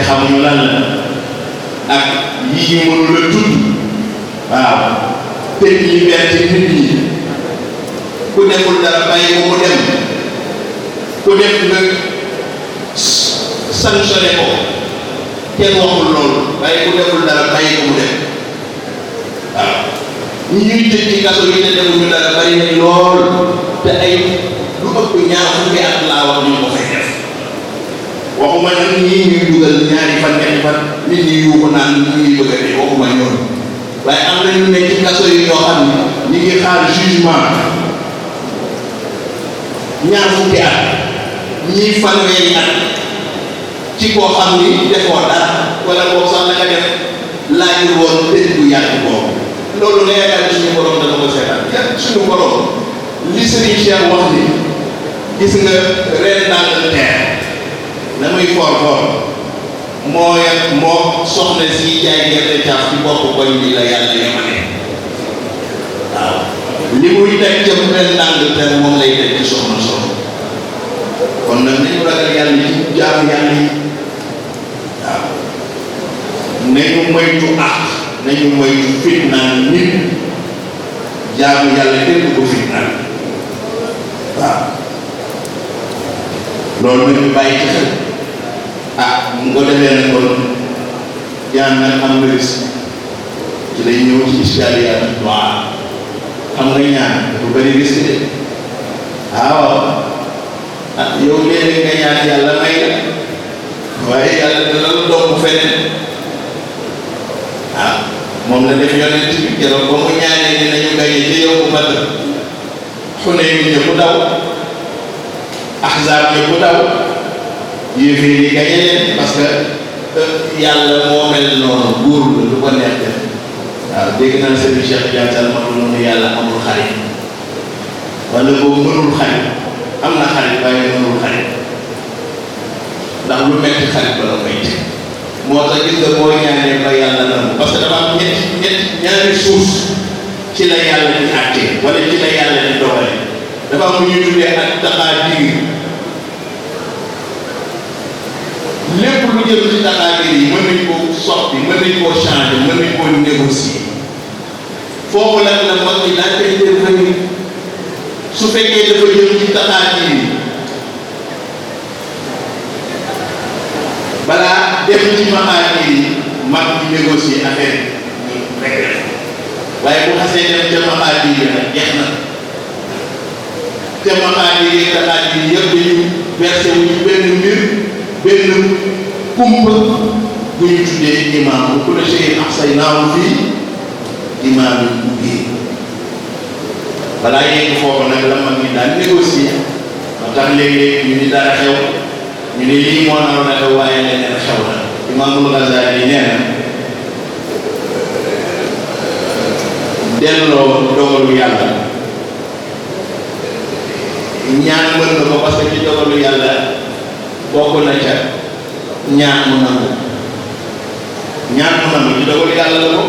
xamuñu lan la ak yi ñu mënul a tudd waaw tëj liberté nit ñi ku deful dara bàyyi ko mu dem ku def nga sanctionné ko kenn waxul loolu waaye ku deful dara bàyyi ko mu dem waaw ñi ñuy tëj ci kaso yi ne defuñu dara bari nañ lool te ay lu ëpp ñaar fukki at laa wax ñu ko fay def waxuma nag ñii ñuy dugal ñaari fan ñetti fan nit ñi yuuxu naan ñu ngi bëgg a dee waxuma ñoonu waaye am na ñu nekk ci kaso yi ñoo xam ne ñu ngi xaar jugement ñaar fukki at ñii fanweeri at ci koo xam ni defoo dara wala boo sax la nga def laajul woon tëj bu yàgg boobu loolu la yaakaar ne suñu borom dana ko seetaan yàgg suñu borom li Serigne Cheikh wax ni gis nga reine d'Angleterre na muy for moo soxna si jaay gerte caaf ci bopp koñ bi la yàlla yemale waaw li muy teg ca reine d'Angleterre moom lay teg ci soxna soxna kon nag nañu ragal yàlla ci jaamu yàlla yi waaw nañu moytu nañu moytu fitnaan nit jaamu yàlla kenn ko fitnaan waaw loolu nañu bàyyi ci xel mu ko defee nag kon ñaan nag am nga risque ci lay ñëw ci iskaliyaat waaw xam nga ñaan dafa bëri risque de waaw yow léeg-léeg nga ñaan yàlla may la waaye yàlla dana la doom feneen moom la def yonent bi keroog ba mu ñaanee ni nañu gañe ci yow bu Badr Xunayn ñëpp daw Ahzaab ñëpp daw yéeféer yi gañe leen parce que yàlla moo mel noonu buur la lu ko neex def waaw dégg naa Serigne Cheikh Diagne ma noonu yàlla amul xarit wala boobu mënul xarit am na xarit waaye mënul xarit ndax lu metti xarit ba la koy teg moo tax gis nga boo ñaanee ba yàlla nangu parce que dafa am ñaari suuf ci la yàlla di àtte wala ci la yàlla di dogale dafa am lu ñuy tuddee ak taxaadir lépp lu jëm ci taxaadir yi mën nañ koo soppi mën nañ koo changer mën nañ koo négocier foofu nag la mag ñi daan koy intervenir su fekkee dafa jëm ci taxaadir yi balaa dem ci maxaadir yi mag ñi négocier affaire ñu rek waaye bu xasee dem ca maxaadir yi nag jeex na ca maxaadir yi taxaadir yi yëpp dañu versé wu ci benn mbir benn kumpa bu ñu tuddee imaam bu ko defee ahsaynaahu fii imaam yi ubbee balaa yegg foofu nag la mag ñi daan négocier moo tax léeg-léeg ñu ni dara xew ñu ne lii moo naroon a xew waaye leneen xew na Imaamul Ghazali nee na delloo dogalu yàlla ñaan mën na ko parce que ci dogalu yàlla bokk na ca ñaan mu nangu ci dogalu yàlla la ko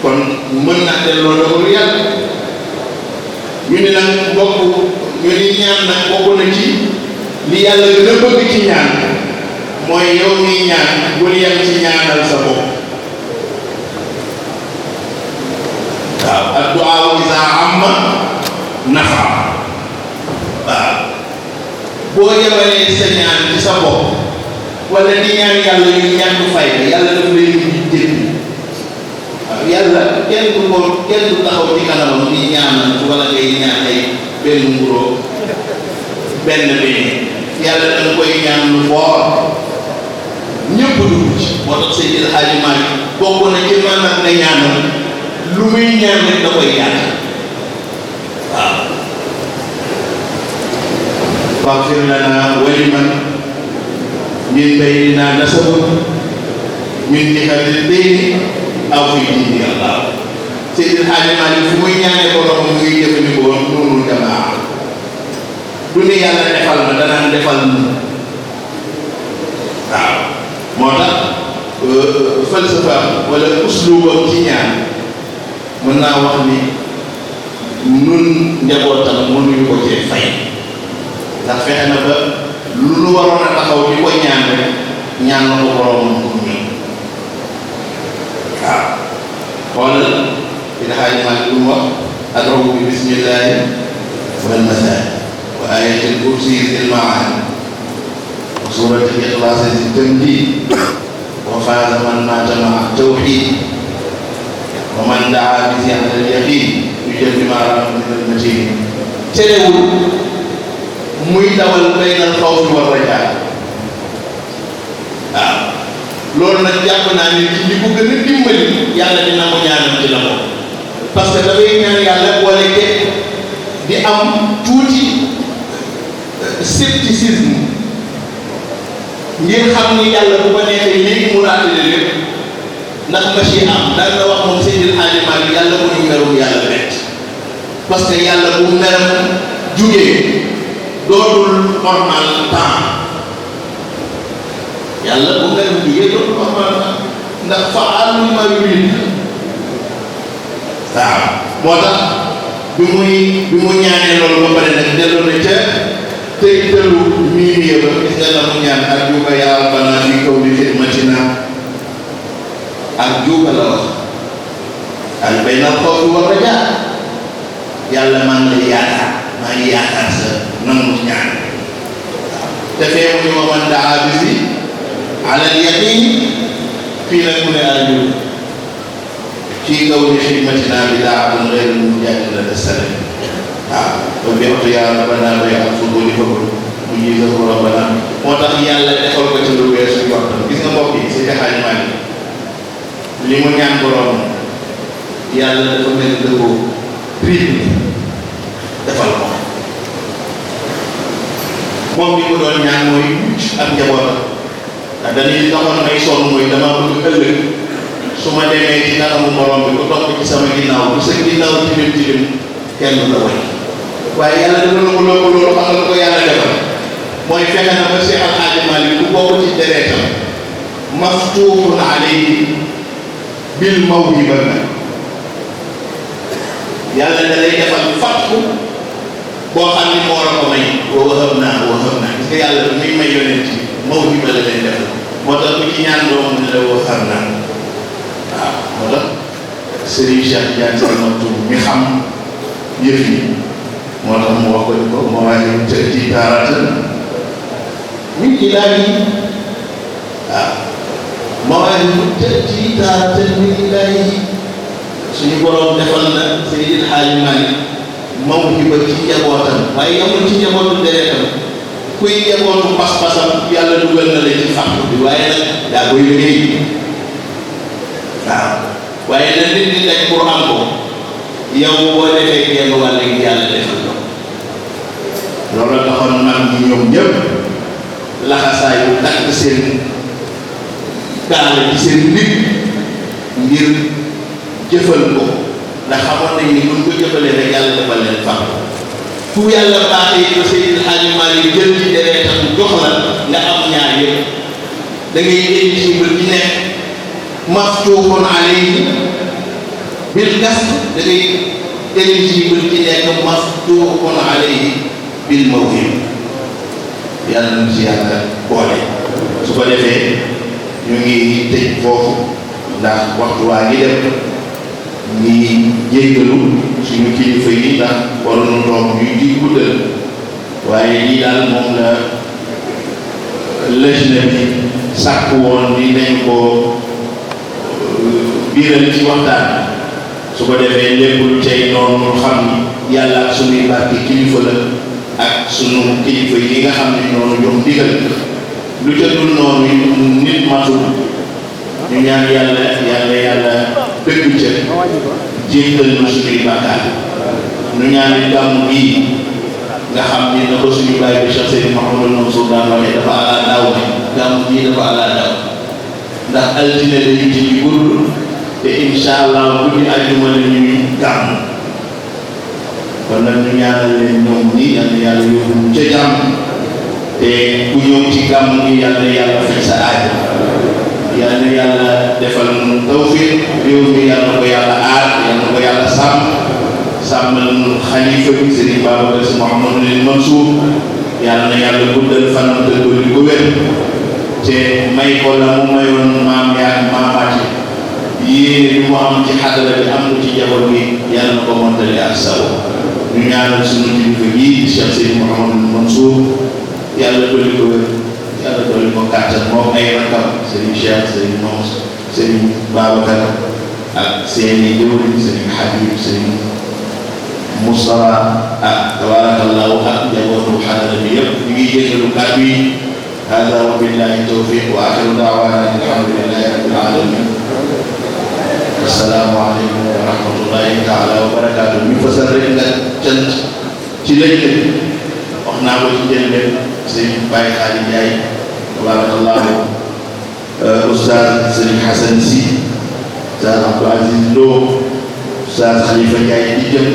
kon mën na delloo dogalu yàlla ñu ne nag ñu ni ñaan nag bokk na ci li yàlla gën a bëgg ci ñaan mooy yow miy ñaan bul yem ci ñaanal sa bopp waaw ad-du'aa izaa amma nafa waaw boo yemalee sa ñaan ci sa bopp wala di ñaan yàlla yu ñàkk fayda yàlla daf lay mujj jënd waaw yàlla kenn du taxaw ci kanamam di ñaanal wala ngay ñaan ay benn mburoo benn yàlla danga koy ñaan lu foor ñëpp dugg ci moo tax Seydi El Hadji Malick bokk na ci man nag nga ñaanal lu muy ñaan rek da koy yàq waaw faghfir lana wa liman min baynina nasabun min jihadil bayni aw fi diini Allah Seydi El Hadji Malick fu muy ñaanee borom mu ngi jëfandikoo noonu jamaa du ne yàlla defal na danaan defal waaw moo tax falsafa wala uslubam ci ñaan mën naa wax ni nun njabootam mënuñu ko cee fay ndax fexe na ba lu nu waroon a taxaw di ko ñaan rek ñaan na ko borom pour ñun waaw xoolal fi daxaaji maa ngi lu mu wax adrabu bi bismillahi wal masaani wa ayatul kursi zil maani wa suratul ixlaas si tamjiid wa faaza man maata maa tawxiid wa man daa bi siyaadatil yaqiin yu jël bi maa raam min al matiin terewul muy dawal baynal xawfi war rajaa waaw loolu nag jàpp naa ne ci li ko gën a dimbali yàlla dina ko ñaanal ci la ko parce que dafay ñaan yàlla boole ke di am tuuti scepticisme ngir xam ni yàlla bu ko neexee léegi mu raatale lépp ndax machi am daan na wax moom Seydil Hadji Malick yàlla bu ñu merum yàlla bett parce que yàlla bu meram jugee dootul normal temps yàlla bu meram jugee dootul normal temps ndax fa'aalun limaa yuriid waaw moo tax bi mu ñaanee loolu ba pare nag delloo na ca tey tëlu mii ba gis nga la mu ñaan ak juba yaa rabbana fi kawni xidmatina ak juba la wax ak baynal xawfi war rajaa yàlla maa ngi lay yaakaar maa ngi yaakaar sa nangu ñaan te feewu ñu ma man daa bisi alal yaqiin fii nag mu ne aju fii kawni xidmatina bi daaatun xeyru mujaadila tasala waaw kon bi waxtu yaa rabbana bay ak fuduli fëgul mu ñuy sa rabbana moo tax yàlla defal ko ci lu weesu jortam gis nga mbokk yi si Xaaji Maalik li mu ñaan borom yàlla dafa mel ni dëkko triple defal ko moom li mu doon ñaan mooy ak njabootam ndax dañuy taxoon may sonn mooy dama bëgg ëllëg su ma demee ci kanamu borom bi ku topp ci sama ginnaaw bu sa ginnaaw tilim tilim kenn du la way waaye yàlla dafa la ko loolu xam nga ko yàlla defal mooy fexe na ba Seex Al Haaji Maalik ku bokk ci deretam maftuuhun alayhi bil mawhiba yàlla da lay defal fatku boo xam ni moo la ko may wa wahabnaa gis nga yàlla bi muy may yonent bi mawhiba la leen defal moo tax ku ci ñaan doom ne la wahabnaa waaw moo tax Serigne Cheikh Tidiane Sy Al Maktoum mi xam yëf yi moo tax mu wax ko ni ko mawaahibu ta'tii taaratan min ilaahi waaw mawaahibu ta'tii taaratan min ilaahi suñu borom defal na Seydil Hadji Malick mawhiba ci njabootam waaye yamul ci njabootu deretam kuy njabootu pas-pasam yàlla dugal na la ci fàq bi waaye nag daa koy liggéey waaw waaye nag nit ñi teg pour am ko yow boo defee genn wàll gi yàlla defal ko loolu taxoon mag ñi ñoom ñëpp laxasaayu takk seen gaal ci seen nit ngir jëfal ko ndax xamoon nañ ni buñ ko jëfalee rek yàlla defal leen fàq fu yàlla baaxee ko Seydil Hadji Malick jël ci deretam jox la nga am ñaar yëpp da ngay éligible ci nekk maftuuhun alayhi bil kasb da ngay éligible ci nekk maftuuhun alayhi bil mawhib yàlla na ci yàlla boole su ko defee ñu ngi tëj foofu ndax waxtu waa ngi dem ngi jéggalu suñu kilifa yi ndax waroon toog ñu di guddal waaye lii daal moom la lëjna bi sàkk woon ni nañ ko biiral ci waxtaan su ko defee lépp lu tey noonu xam ni yàlla ak suñuy barke kilifa la ak sunu kilifa yi nga xam ne noonu jox ndigal lu ca dul noonu nit matul ñu ñaan yàlla dëgg ca jéggal na suñuy bàkkaar ñu ñaan ni gàmmu gii nga xam ni na ko suñu bàyyi bi Cheikh Seydi Mouhamadou Mansour daan waxee dafa ala daaw bi gàmmu gii dafa ala daaw ndax altine dañu ci guddi te incha allah guddi àjjuma la ñuy gàmm kon nag ñu ñaanal leen ñoom ñi yàlla yóbbu ca jàmm te ku ñëw ci gàmm gi yàlla faj sa aajo yàlla defal nu tawfiq réew mi yàlla ko yàlla aar yàlla ko yàlla sàmmal nu xalifa bi Serigne Babacar Sy Mouhamadou Mansour yàlla na yàlla guddal fanam te dolli ko wér te may ko la mu mayoon maam yaa maamaati yéene lu mu am ci xadara bi am ko ci njaboot gi yàlla na ko montali ak sago ñu ñaanal suñu kilifa yi Cheikh Seydi Mouhamadou Mansour yàlla dolli ko wér yàlla dolli ko kàttan moom ay rakam Serigne Cheikh Serigne Mons Serigne Babacar ak seeni jëwriñ Serigne Habib Serigne Moustapha ak tabarakallahu ak njabootu xadara bi yëpp ñu ngi jégalu kàddu yi hada wa billahi tawfiq wa axiru daawaana alhamdulillahi rabbil alamin assalaamu aleykum wa rahmatullahi taala wa barakaatu ñu fasal rek nga cant ci lëj wax naa ko ci njëlbeen sëñ Baye Xaali Njaay tabarakallahu oustaz sëñ Xasan Si oustaz Abdou Aziz Lo oustaz Xalifa Njaay di jëm